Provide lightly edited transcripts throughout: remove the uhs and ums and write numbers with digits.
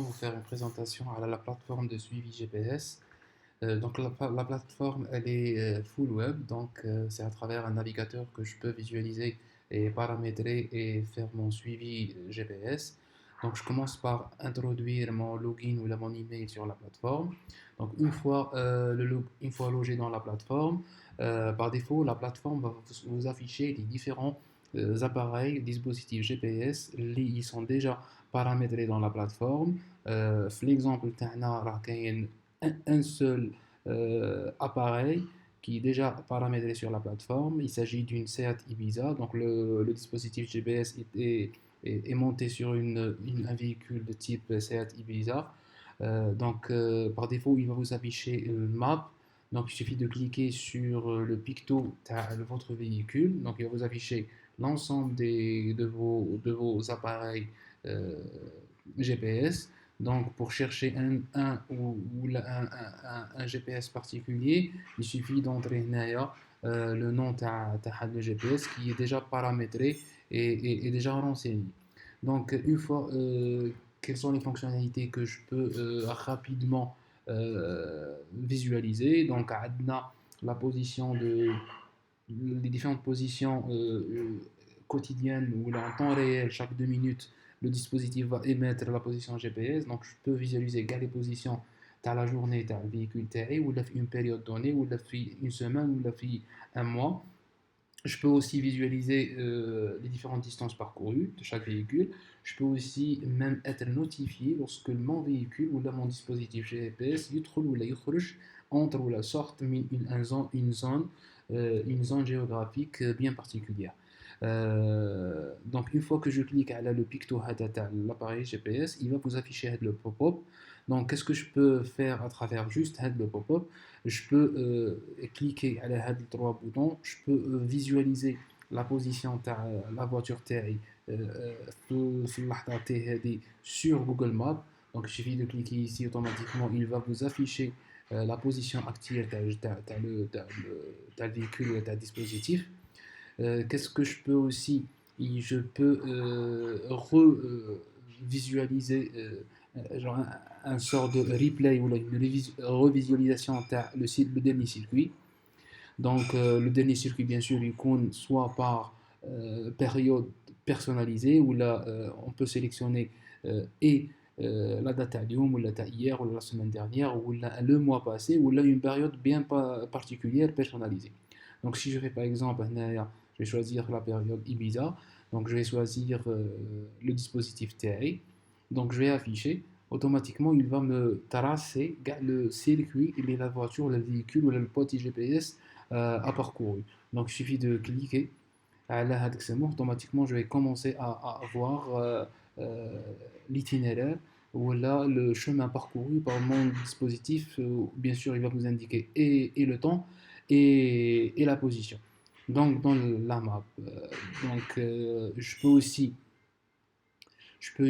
vous faire une présentation à la plateforme de suivi GPS. Donc la plateforme, elle est full web, donc c'est à travers un navigateur que je peux visualiser et paramétrer et faire mon suivi GPS. Donc je commence par introduire mon login ou mon email sur la plateforme. Donc une fois logé dans la plateforme, par défaut, la plateforme va vous afficher les différents appareils, dispositifs GPS, ils sont déjà paramétrés dans la plateforme. L'exemple, un seul appareil qui est déjà paramétré sur la plateforme. Il s'agit d'une Seat Ibiza. Donc le dispositif GPS est monté sur un véhicule de type Seat Ibiza. Par défaut, il va vous afficher une map. Donc il suffit de cliquer sur le picto de votre véhicule. Donc il va vous afficher l'ensemble de vos appareils euh, GPS. Donc, pour chercher un GPS particulier, il suffit d'entrer le nom de GPS qui est déjà paramétré et déjà renseigné. Donc, une fois, quelles sont les fonctionnalités que je peux rapidement visualiser? Donc, on a la position les différentes positions quotidiennes ou là, en temps réel, chaque 2 minutes, le dispositif va émettre la position GPS. Donc, je peux visualiser les positions dans la journée, dans le véhicule terrestre, ou une période donnée, ou une semaine, ou un mois. Je peux aussi visualiser les différentes distances parcourues de chaque véhicule. Je peux aussi même être notifié lorsque mon véhicule ou là, mon dispositif GPS entre ou la sorte une zone géographique bien particulière. Donc une fois que je clique à le picto hadata, l'appareil GPS, il va vous afficher le pop-up. Donc qu'est-ce que je peux faire à travers juste le pop-up? Je peux cliquer à les trois boutons, je peux visualiser la position de la voiture sur Google Maps. Donc il suffit de cliquer ici, automatiquement il va vous afficher la position actuelle le véhicule ou le dispositif. Qu'est-ce que je peux aussi? Je peux revisualiser genre un sort de replay ou une revisualisation de le dernier circuit. Donc le dernier circuit, bien sûr, il compte soit par période personnalisée, où là on peut sélectionner et la date à Lyon, ou la date hier, ou la semaine dernière, ou le mois passé, ou là une période bien particulière personnalisée. Donc si je fais par exemple, je vais choisir la période Ibiza, donc je vais choisir le dispositif TI, donc je vais afficher, automatiquement il va me tracer le circuit, la voiture, le véhicule ou le pote GPS à parcourir. Donc il suffit de cliquer à la automatiquement je vais commencer à voir euh, l'itinéraire ou là le chemin parcouru par mon dispositif. Bien sûr, il va vous indiquer et le temps et la position. Donc dans la map. Je peux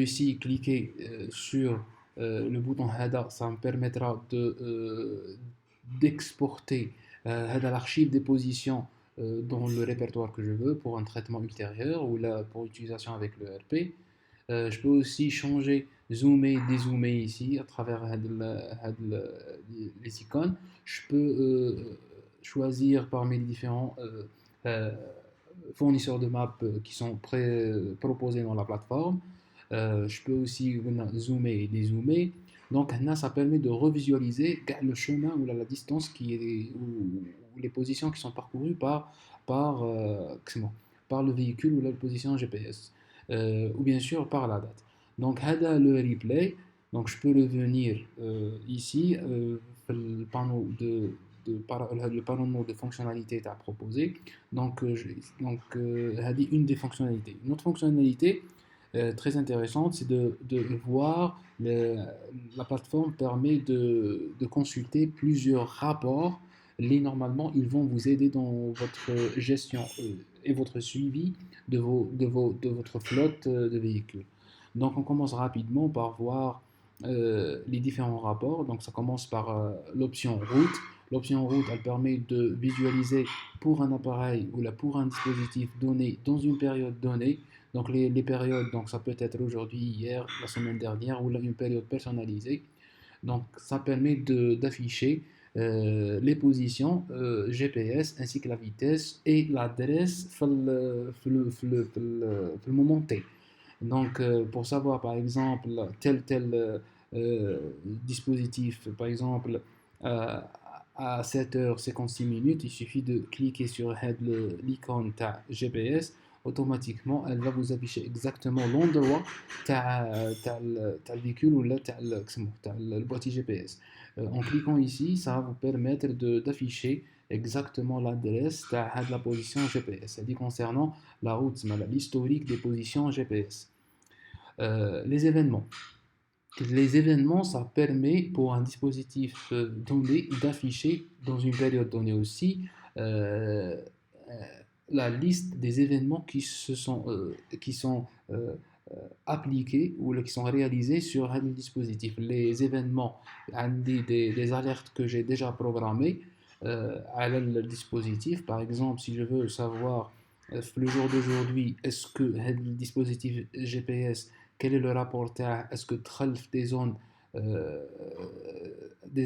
aussi cliquer sur le bouton Hada, ça me permettra d'exporter l'archive des positions dans le répertoire que je veux pour un traitement ultérieur ou là, pour utilisation avec le RP. Je peux aussi changer, zoomer, dézoomer ici à travers les icônes. Je peux choisir parmi les différents euh, fournisseurs de maps qui sont proposés dans la plateforme. Je peux aussi zoomer et dézoomer. Donc là, ça permet de revisualiser le chemin ou la distance ou les positions qui sont parcourues par, par le véhicule ou la position GPS. Ou bien sûr par la date. Donc, هذا le replay, donc je peux le venir ici, le panneau le panneau de fonctionnalités à proposer. Donc, une des fonctionnalités. Une autre fonctionnalité très intéressante, c'est de voir la plateforme permet de consulter plusieurs rapports. Normalement, ils vont vous aider dans votre gestion et votre suivi de votre flotte de véhicules. Donc, on commence rapidement par voir les différents rapports. Donc ça commence par l'option route. L'option route, elle permet de visualiser pour un appareil ou là, pour un dispositif donné dans une période donnée. Donc les périodes, donc ça peut être aujourd'hui, hier, la semaine dernière ou là, une période personnalisée. Donc ça permet d'afficher les positions GPS ainsi que la vitesse et l'adresse في moment T. Donc, pour savoir, par exemple, dispositif, par exemple, euh, à 7h56 minutes, il suffit de cliquer sur l'icône GPS. Automatiquement, elle va vous afficher exactement l'endroit le véhicule ou le boîtier GPS. En cliquant ici, ça va vous permettre d'afficher exactement l'adresse de la position GPS. C'est-à-dire concernant la route, l'historique des positions GPS. Les événements. Les événements, ça permet pour un dispositif donné d'afficher dans une période donnée aussi euh, euh, la liste des événements qui sont appliqués ou qui sont réalisés sur un dispositif. Les événements, des alertes que j'ai déjà programmées à le dispositif. Par exemple, si je veux savoir le jour d'aujourd'hui, est-ce que le dispositif GPS quel est le rapport est-ce que تخلف des zones des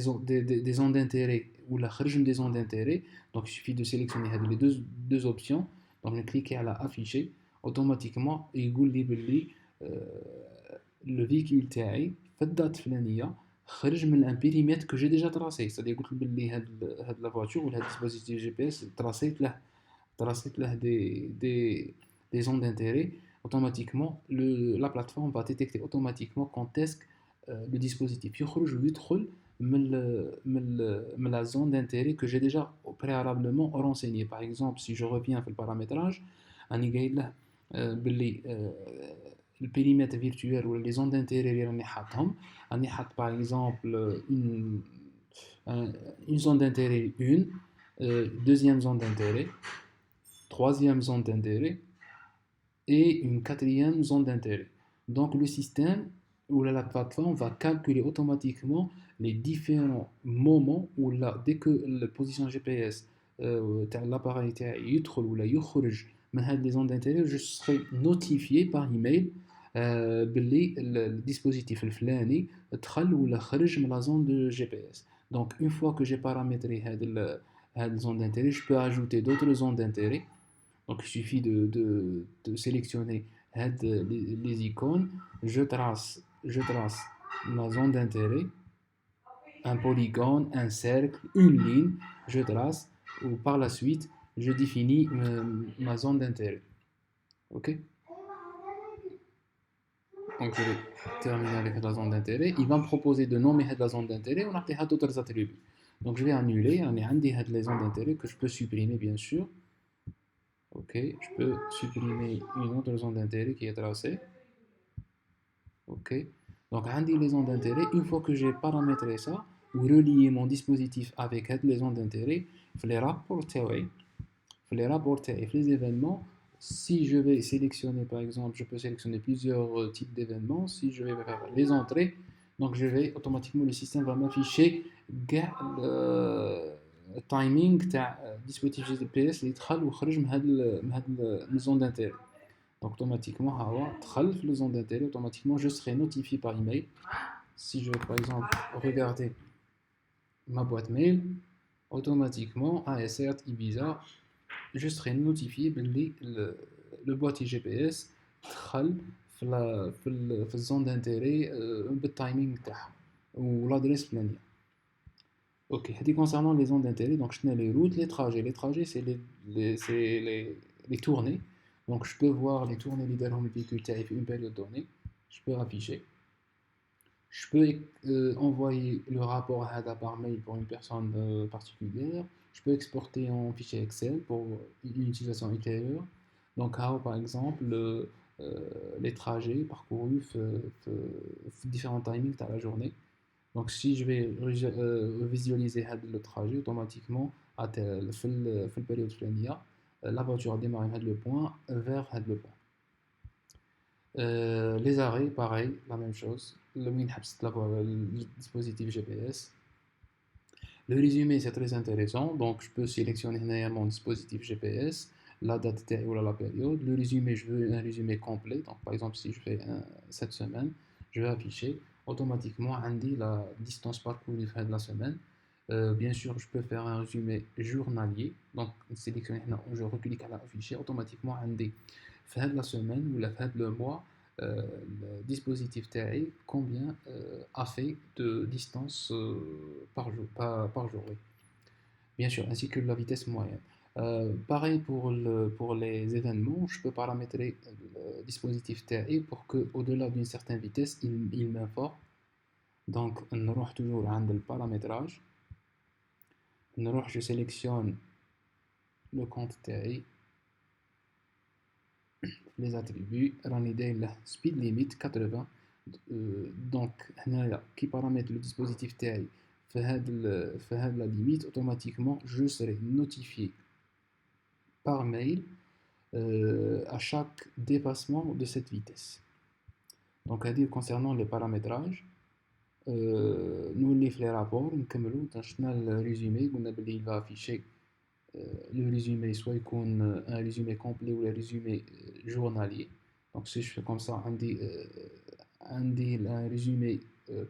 zones d'intérêt ou la خرج des zones d'intérêt. Donc il suffit de sélectionner les deux options. Donc cliquer à la afficher automatiquement يقول لي باللي le véhicule تاعي في الدات الفلانيه خرج من un périmètre que j'ai déjà tracé. C'est-à-dire قلت له باللي هاد la voiture ou le dispositif GPS tracé له des zones d'intérêt. Automatiquement, la plateforme va détecter automatiquement quand est-ce que le dispositif يخرج ويدخل من la zone d'intérêt que j'ai déjà préalablement renseigné. Par exemple, si je reviens في paramétrage, راني قايل له باللي le périmètre virtuel ou les zones d'intérêt اللي راني حاطهم راني حاط par exemple une zone d'intérêt 1, deuxième zone d'intérêt, troisième zone d'intérêt et une quatrième zone d'intérêt. Donc le système ou la plateforme va calculer automatiquement les différents moments où dès que la position GPS l'appareil يدخل ولا يخرج من هذه les zones d'intérêt, je serai notifié par email باللي الديسبوزيتيف الفلاني دخل ولا خرج من la zone de GPS. Donc une fois que j'ai paramétré هذه zone d'intérêt, je peux ajouter d'autres zones d'intérêt. Donc il suffit de sélectionner les icônes, je trace ma zone d'intérêt, un polygone, un cercle, une ligne, je trace, ou par la suite, je définis ma zone d'intérêt. Ok. Donc je vais terminer avec la zone d'intérêt. Il va me proposer de nommer la zone d'intérêt, on a d'autres attributs. Donc je vais annuler, on a les zones d'intérêt que je peux supprimer bien sûr. Ok, je peux supprimer une autre zone d'intérêt qui est tracée. Ok, donc les zones d'intérêt, une fois que j'ai paramétré ça, ou relié mon dispositif avec les zones d'intérêt, je les rapporter, et les événements. Si je vais sélectionner, par exemple, je peux sélectionner plusieurs types d'événements. Si je vais faire les entrées, donc je vais automatiquement, le système va m'afficher timing تاع dispositif GPS اللي دخل وخرج من zone d'intérêt. Donc automatiquement دخل في zone d'intérêt, automatiquement je serai notifié par email. Si je vais par exemple regarder ma boîte mail, automatiquement certes Ibiza, je serai notifié باللي le boîtier GPS دخل في zone d'intérêt بالtiming تاعها ou l'adresse فلانية. Ok, concernant les zones d'intérêt, donc je n'ai les routes, les trajets. Les trajets, c'est les tournées. Donc je peux voir les tournées dans le véhicule avec une période donnée. Je peux afficher. Je peux envoyer le rapport à par mail pour une personne particulière. Je peux exporter en fichier Excel pour une utilisation ultérieure. Donc, par exemple, les trajets parcourus différents timings à la journée. Donc si je vais visualiser le trajet automatiquement à la période فلانية la voiture démarre le point vers le point. Les arrêts, pareil, la même chose. le dispositif GPS. Le résumé, c'est très intéressant. Donc, je peux sélectionner mon dispositif GPS, la date ou la période. Le résumé, je veux un résumé complet. Donc, par exemple, si je fais cette semaine, je vais afficher automatiquement la distance parcourue de la semaine. Bien sûr, je peux faire un résumé journalier. Donc, je reclique à l'afficher automatiquement fin de la semaine ou la fin de le mois. Le dispositif TAE, combien a fait de distance par jour, oui. Bien sûr, ainsi que la vitesse moyenne. Pareil pour les événements, je peux paramétrer le dispositif TAE pour qu'au-delà d'une certaine vitesse, il m'informe. Donc, on aura toujours le paramétrage. Je sélectionne le compte TAE, les attributs, le speed limit 80. Donc, qui paramètre le dispositif TAE fait la limite, automatiquement, je serai notifié par mail à chaque dépassement de cette vitesse. Donc, à dire concernant le paramétrage, nous les rapports, nous le résumé, il va afficher le résumé, soit un résumé complet ou un résumé journalier. Donc, si je fais comme ça, un résumé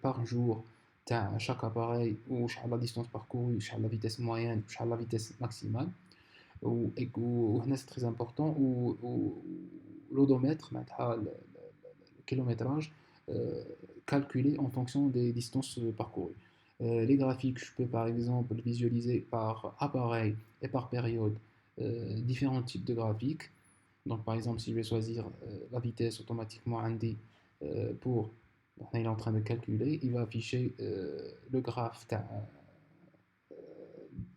par jour à chaque appareil, ou la distance parcourue, la vitesse moyenne, la vitesse maximale, et c'est très important, ou l'odomètre, le kilométrage, calculé en fonction des distances parcourues. Les graphiques, je peux par exemple visualiser par appareil et par période différents types de graphiques. Donc par exemple, si je vais choisir la vitesse automatiquement Andy pour, il est en train de calculer, il va afficher le graphe de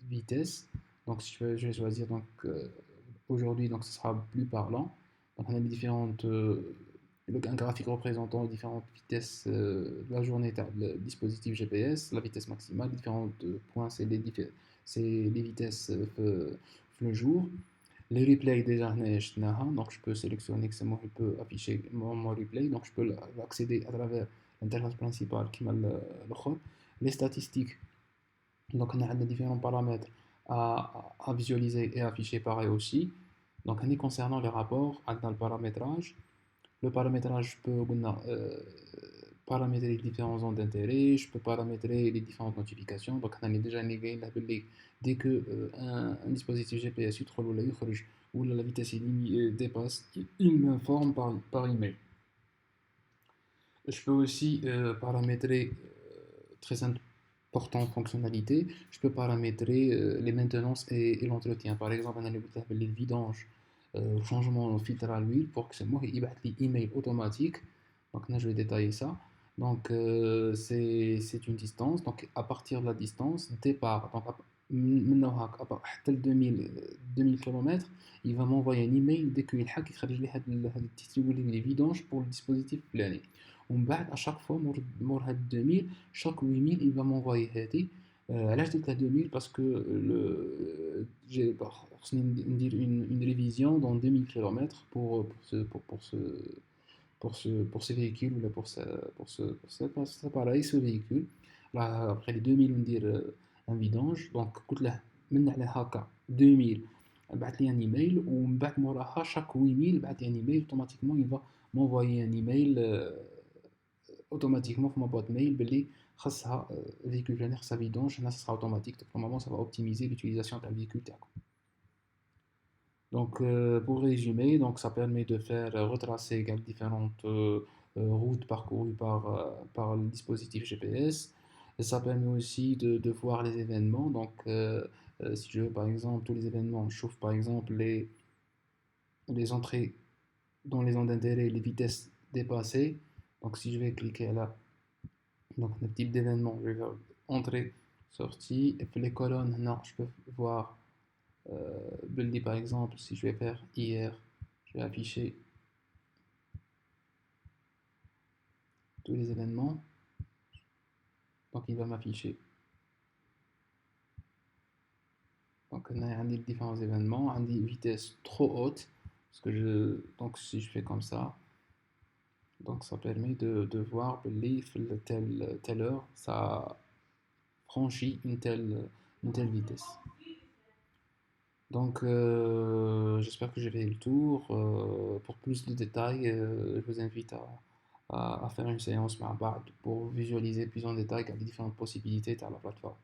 vitesse. Donc si je vais choisir donc aujourd'hui, donc ce sera plus parlant. Donc on a les différentes un graphique représentant les différentes vitesses de la journée, le dispositif GPS, la vitesse maximale, les différents points, c'est les vitesses le jour. Les replays déjà, donc je peux sélectionner que c'est moi qui peux afficher mon replay, donc je peux l'accéder à travers l'interface principale qui m'a le. Les statistiques, donc on a différents paramètres à visualiser et afficher pareil aussi. Donc concernant les rapports, on a le paramétrage. Le paramétrage, je peux paramétrer les différentes zones d'intérêt, je peux paramétrer les différentes notifications. Donc, on a déjà dès que un dispositif GPS ou la vitesse dépasse, il m'informe par email. Je peux aussi paramétrer très importante fonctionnalité. Je peux paramétrer les maintenances et l'entretien. Par exemple, on a les vidanges, changement de filtre à l'huile pour que c'est moi qui ait email automatique. Donc là, je vais détailler ça. Donc c'est une distance. Donc à partir de la distance, départ. Donc à partir de 2000 km, il va m'envoyer un email dès qu'il y a les vidanges pour le dispositif plané. À chaque fois, mort 2000, chaque 8000, il va m'envoyer à l'âge de 2000 parce que j'ai une révision dans 2000 km pour ce véhicule ou pour ce appareil, ce véhicule. Là, après les 2000, on dit un vidange. Donc, écoute là, maintenant, 2000, بعت لي un email ومن بعد موراها chaque 8000 بعت لي un email automatiquement il va m'envoyer un email automatiquement pour ma boîte mail باللي خاصها véhicule فلاني خاصها vidange. Là ça sera automatique. Donc normalement ça va optimiser l'utilisation d'un véhicule تاعكم. Donc, pour résumer, donc ça permet de faire retracer différentes routes parcourues par le dispositif GPS. Et ça permet aussi de voir les événements. Donc, si je veux par exemple tous les événements, je chauffe par exemple les entrées dans les zones d'intérêt, les vitesses dépassées. Donc, si je vais cliquer là, donc le type d'événement, je vais faire entrée, sortie, et puis les colonnes, non, je peux voir Bully par exemple, si je vais faire hier, je vais afficher tous les événements. Donc il va m'afficher. Donc on a des différents événements, des vitesses trop hautes. Donc si je fais comme ça, Donc ça permet de voir باللي في telle heure ça franchit une telle vitesse. Donc j'espère que j'ai fait le tour. Pour plus de détails, je vous invite à faire une séance مع بعض pour visualiser plus en détail les différentes possibilités de la plateforme.